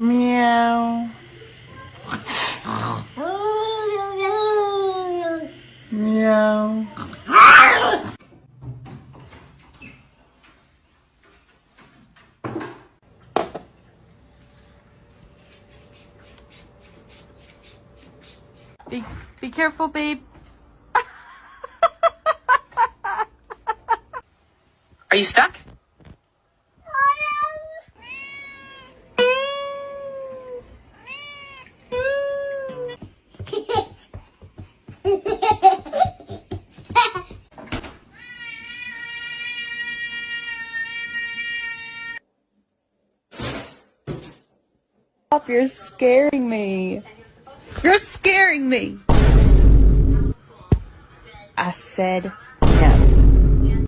Meow. Meow. Be careful, babe. Are you stuck? Stop, you're scaring me. You're scaring me. I said no.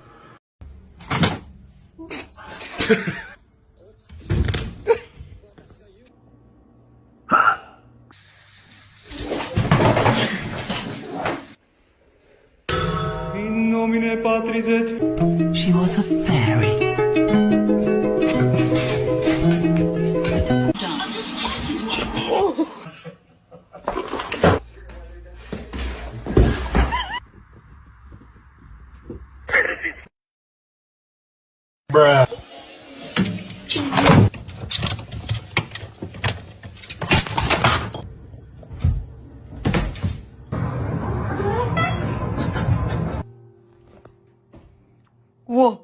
In nomine Patris et... She was a fairy. Bruh. Whoa.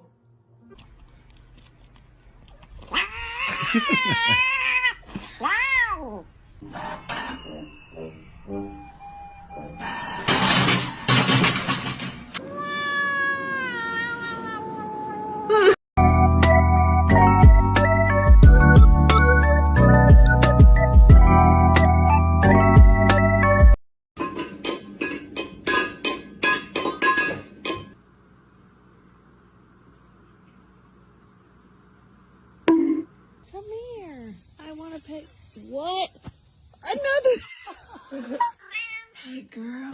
Wow. Come here. I want to pet. What? Another. Hey, girl.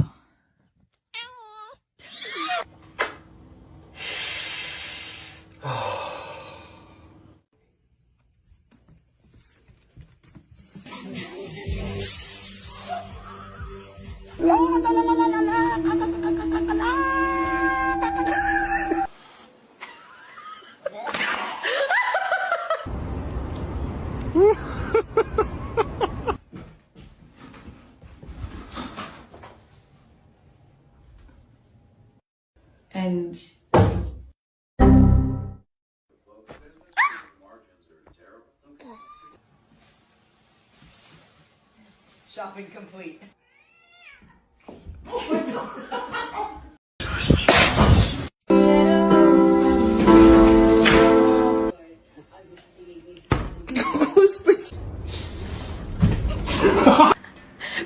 And shopping complete.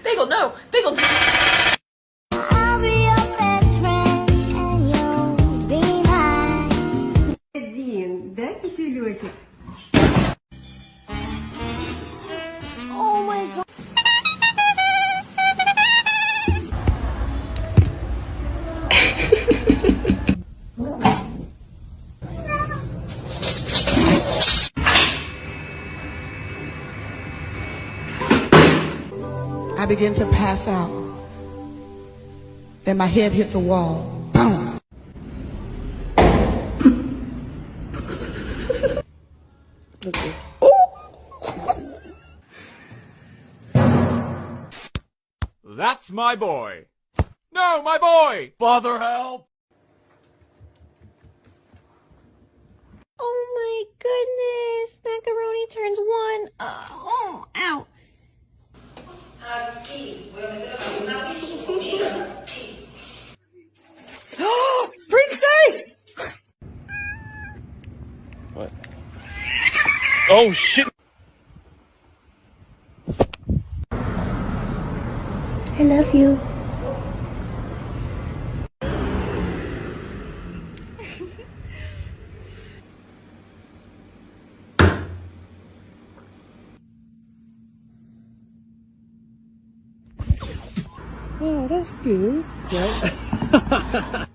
Bagel, no! Bagel! I'll be your best friend and you'll be mine. Один, да, киселётик? Oh my god. I began to pass out. Then my head hit the wall. Boom. That's my boy. No, my boy! Father, help! Oh my goodness. Macaroni turns one. Oh, ow. Princess! What? Oh, shit! I love you. Oh, that's good. Right?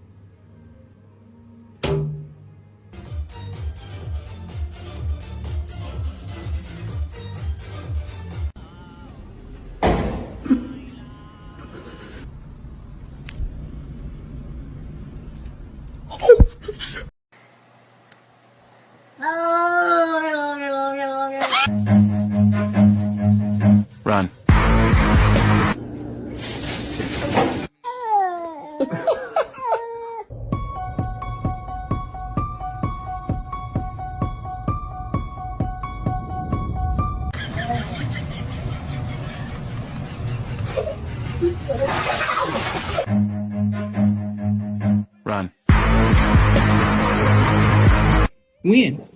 When?